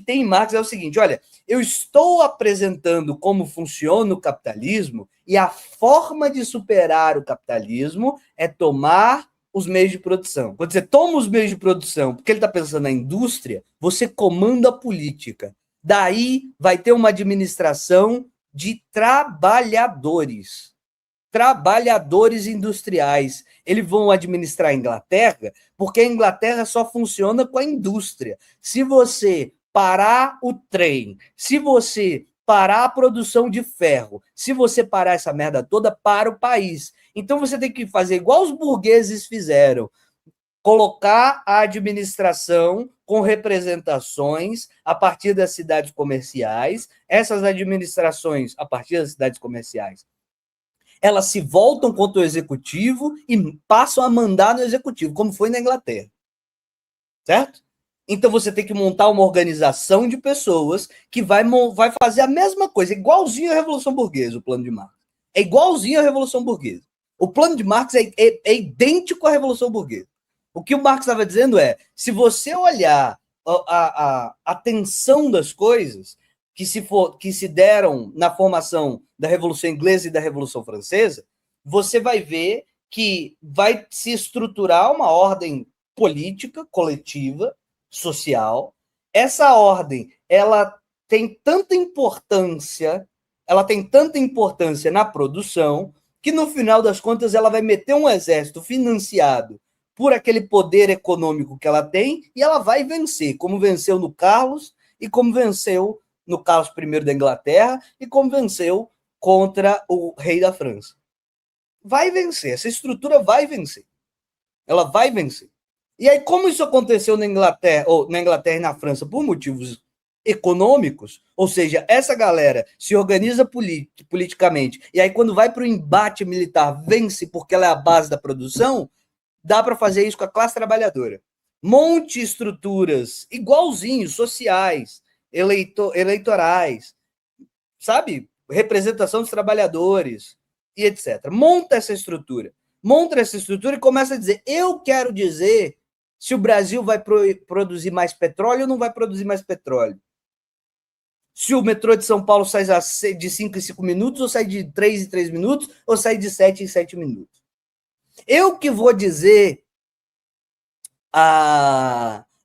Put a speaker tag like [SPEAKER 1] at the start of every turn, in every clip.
[SPEAKER 1] tem em Marx é o seguinte: olha, eu estou apresentando como funciona o capitalismo e a forma de superar o capitalismo é tomar os meios de produção. Quando você toma os meios de produção, porque ele está pensando na indústria, você comanda a política. Daí vai ter uma administração de trabalhadores industriais. Eles vão administrar a Inglaterra, porque a Inglaterra só funciona com a indústria. Se você parar o trem, se você parar a produção de ferro, se você parar essa merda toda, para o país. Então você tem que fazer igual os burgueses fizeram, colocar a administração com representações a partir das cidades comerciais. Essas administrações, a partir das cidades comerciais, elas se voltam contra o executivo e passam a mandar no executivo, como foi na Inglaterra. Certo? Então você tem que montar uma organização de pessoas que vai fazer a mesma coisa, igualzinho à Revolução Burguesa, o plano de Marx. É igualzinho à Revolução Burguesa. O plano de Marx é idêntico à Revolução Burguesa. O que o Marx estava dizendo é, se você olhar a tensão das coisas que se deram na formação da Revolução Inglesa e da Revolução Francesa, você vai ver que vai se estruturar uma ordem política, coletiva, social. Essa ordem, ela tem tanta importância na produção, que no final das contas ela vai meter um exército financiado por aquele poder econômico que ela tem e ela vai vencer, como venceu no Carlos e como venceu no Carlos I da Inglaterra e como venceu contra o rei da França. Vai vencer, essa estrutura vai vencer. Ela vai vencer. E aí, como isso aconteceu na Inglaterra e na França por motivos econômicos, ou seja, essa galera se organiza politicamente, e aí quando vai para o embate militar, vence porque ela é a base da produção, dá para fazer isso com a classe trabalhadora. Monte estruturas igualzinhos, sociais, eleitorais, sabe? Representação dos trabalhadores e etc. Monta essa estrutura e começa a dizer, eu quero dizer se o Brasil vai produzir mais petróleo ou não vai produzir mais petróleo. Se o metrô de São Paulo sai de 5 em 5 minutos, ou sai de 3 em 3 minutos, ou sai de 7 em 7 minutos. Eu que vou dizer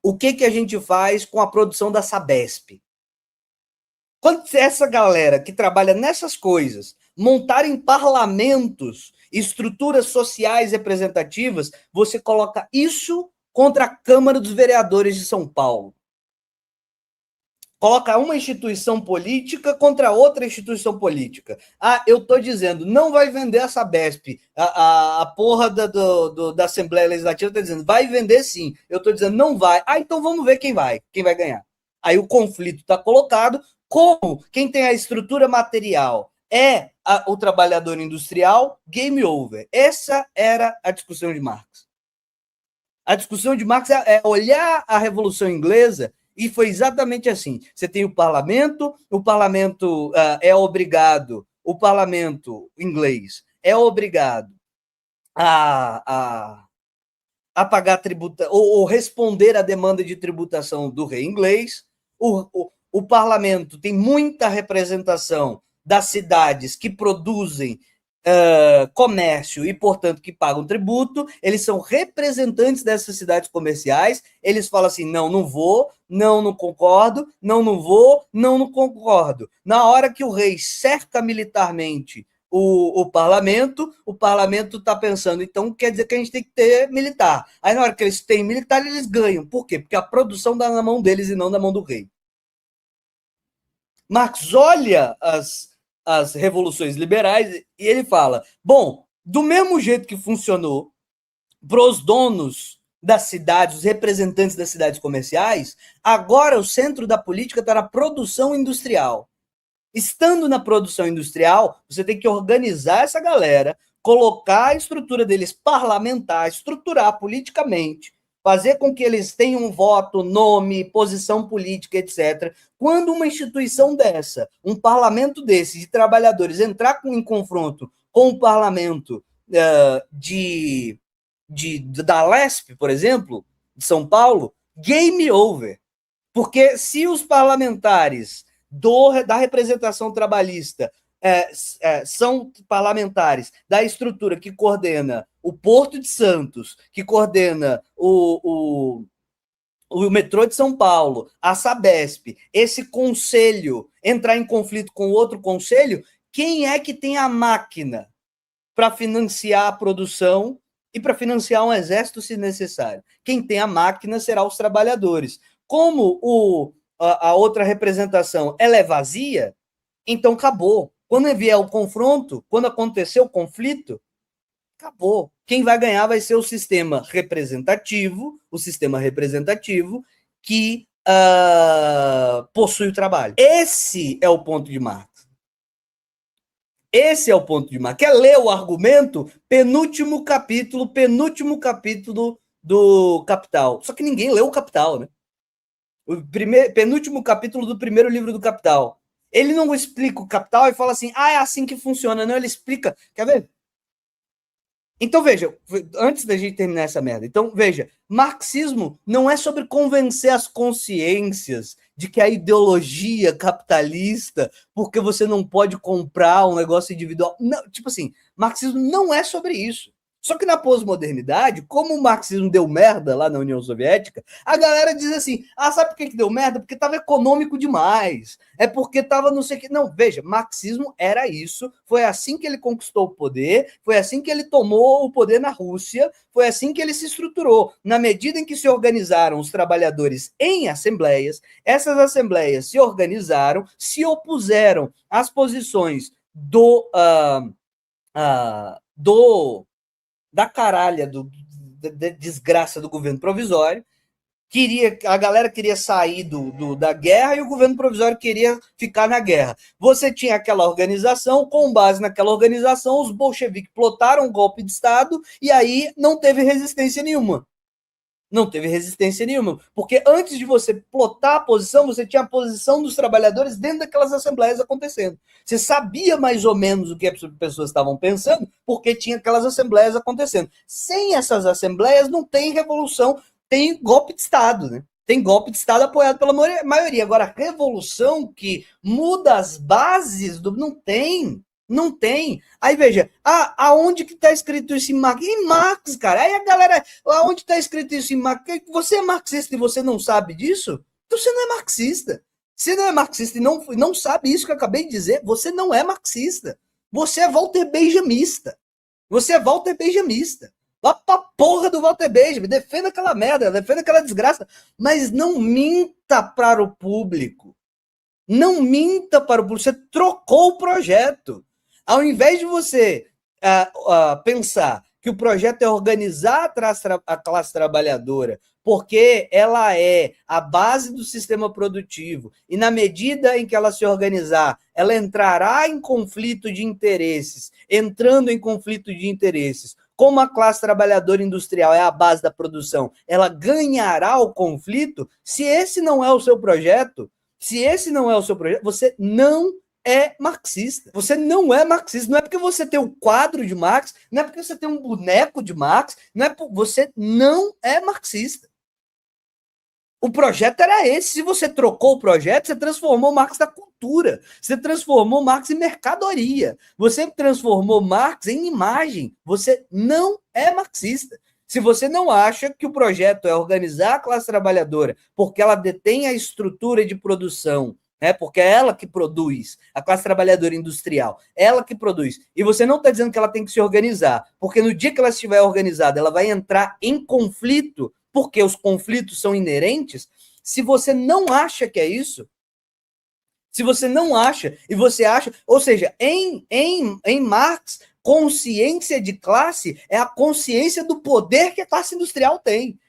[SPEAKER 1] o que a gente faz com a produção da Sabesp. Quando essa galera que trabalha nessas coisas montarem parlamentos, estruturas sociais representativas, você coloca isso contra a Câmara dos Vereadores de São Paulo. Coloca uma instituição política contra outra instituição política. Eu estou dizendo, não vai vender a Sabesp. A porra da Assembleia Legislativa está dizendo, vai vender sim. Eu estou dizendo, não vai. Então vamos ver quem vai ganhar. Aí o conflito está colocado, como quem tem a estrutura material é o trabalhador industrial, game over. Essa era a discussão de Marx. A discussão de Marx é olhar a Revolução Inglesa. E foi exatamente assim. Você tem o parlamento é obrigado, o parlamento inglês é obrigado a pagar tributo, ou responder à demanda de tributação do rei inglês. O parlamento tem muita representação das cidades que produzem comércio e, portanto, que pagam tributo. Eles são representantes dessas cidades comerciais. Eles falam assim, não vou, não concordo, não vou, não concordo. Na hora que o rei cerca militarmente o parlamento está pensando, então quer dizer que a gente tem que ter militar. Aí na hora que eles têm militar, eles ganham. Por quê? Porque a produção dá na mão deles e não na mão do rei. Marx olha as revoluções liberais e ele fala, bom, do mesmo jeito que funcionou para os donos das cidades, os representantes das cidades comerciais, agora o centro da política está na produção industrial. Estando na produção industrial, você tem que organizar essa galera, colocar a estrutura deles parlamentar, estruturar politicamente, fazer com que eles tenham um voto, nome, posição política, etc. Quando uma instituição dessa, um parlamento desse, de trabalhadores, entrar em confronto com o parlamento da Lesp, por exemplo, de São Paulo, game over. Porque se os parlamentares da representação trabalhista são parlamentares da estrutura que coordena o Porto de Santos, que coordena o metrô de São Paulo, a Sabesp, esse conselho entrar em conflito com outro conselho, quem é que tem a máquina para financiar a produção e para financiar um exército se necessário? Quem tem a máquina será os trabalhadores. Como a outra representação ela é vazia, então acabou. Quando vier o confronto, quando acontecer o conflito, acabou. Quem vai ganhar vai ser o sistema representativo que possui o trabalho. Esse é o ponto de Marx. Esse é o ponto de Marx. Quer ler o argumento? Penúltimo capítulo do Capital. Só que ninguém leu o Capital, né? Penúltimo capítulo do primeiro livro do Capital. Ele não explica o Capital e fala assim, é assim que funciona. Não, ele explica. Quer ver? Então, veja, antes da gente terminar essa merda, então, veja, marxismo não é sobre convencer as consciências de que a ideologia capitalista, porque você não pode comprar um negócio individual. Não, tipo assim, marxismo não é sobre isso. Só que na pós-modernidade, como o marxismo deu merda lá na União Soviética, a galera diz assim, sabe por que deu merda? Porque estava econômico demais, é porque estava não sei o que. Não, veja, marxismo era isso, foi assim que ele conquistou o poder, foi assim que ele tomou o poder na Rússia, foi assim que ele se estruturou. Na medida em que se organizaram os trabalhadores em assembleias, essas assembleias se organizaram, se opuseram às posições da caralha da desgraça do governo provisório, a galera queria sair da guerra e o governo provisório queria ficar na guerra. Você tinha aquela organização, com base naquela organização, os bolcheviques plotaram um golpe de Estado e aí não teve resistência nenhuma. Não teve resistência nenhuma, porque antes de você plotar a posição, você tinha a posição dos trabalhadores dentro daquelas assembleias acontecendo. Você sabia mais ou menos o que as pessoas estavam pensando, porque tinha aquelas assembleias acontecendo. Sem essas assembleias não tem revolução, tem golpe de Estado, né? Tem golpe de Estado apoiado pela maioria. Agora, a revolução que muda as bases não tem. Não tem. Aí veja, aonde que está escrito isso em Marx? Em Marx, cara. Aí a galera, aonde está escrito isso em Marx? Você é marxista e você não sabe disso? Então você não é marxista. Você não é marxista e não sabe isso que eu acabei de dizer. Você não é marxista. Você é Walter Benjamista. Você é Walter Benjamista. Vá pra porra do Walter Benjamin. Defenda aquela merda, defenda aquela desgraça. Mas não minta para o público. Não minta para o público. Você trocou o projeto. Ao invés de você pensar que o projeto é organizar a classe trabalhadora, porque ela é a base do sistema produtivo, e na medida em que ela se organizar, ela entrará em conflito de interesses, entrando em conflito de interesses, como a classe trabalhadora industrial é a base da produção, ela ganhará o conflito. Se esse não é o seu projeto, você não é marxista. Você não é marxista. Não é porque você tem um quadro de Marx, não é porque você tem um boneco de Marx, você não é marxista. O projeto era esse. Se você trocou o projeto, você transformou Marx na cultura. Você transformou Marx em mercadoria. Você transformou Marx em imagem. Você não é marxista. Se você não acha que o projeto é organizar a classe trabalhadora porque ela detém a estrutura de produção, porque é ela que produz, a classe trabalhadora industrial, ela que produz. E você não está dizendo que ela tem que se organizar, porque no dia que ela estiver organizada, ela vai entrar em conflito, porque os conflitos são inerentes. Se você não acha que é isso, se você não acha, e você acha, ou seja, em Marx, consciência de classe é a consciência do poder que a classe industrial tem.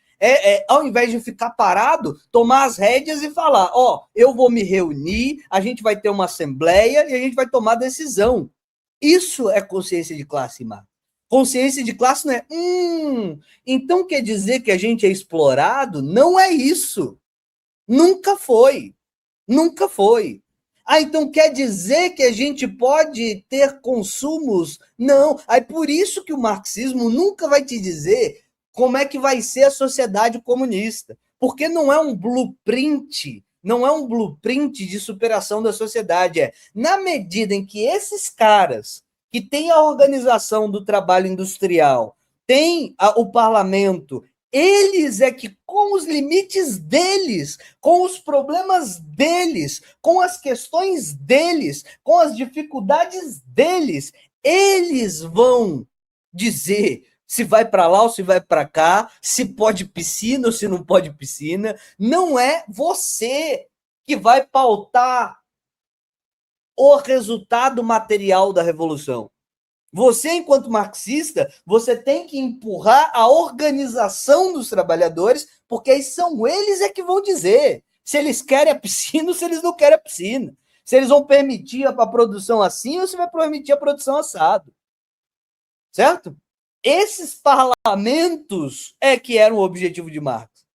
[SPEAKER 1] Ao invés de ficar parado, tomar as rédeas e falar, eu vou me reunir, a gente vai ter uma assembleia e a gente vai tomar decisão. Isso é consciência de classe, Marx. Consciência de classe não é, então quer dizer que a gente é explorado? Não é isso. Nunca foi. Nunca foi. Então quer dizer que a gente pode ter consumos? Não. Aí por isso que o marxismo nunca vai te dizer como é que vai ser a sociedade comunista. porque não é um blueprint, não é um blueprint de superação da sociedade. Na medida em que esses caras que têm a organização do trabalho industrial, têm o parlamento, eles é que, com os limites deles, com os problemas deles, com as questões deles, com as dificuldades deles, eles vão dizer se vai para lá ou se vai para cá, se pode piscina ou se não pode piscina. Não é você que vai pautar o resultado material da revolução. Você, enquanto marxista, você tem que empurrar a organização dos trabalhadores, porque aí são eles é que vão dizer se eles querem a piscina ou se eles não querem a piscina. Se eles vão permitir a produção assim ou se vai permitir a produção assado. Certo? Esses parlamentos é que eram o objetivo de Marx.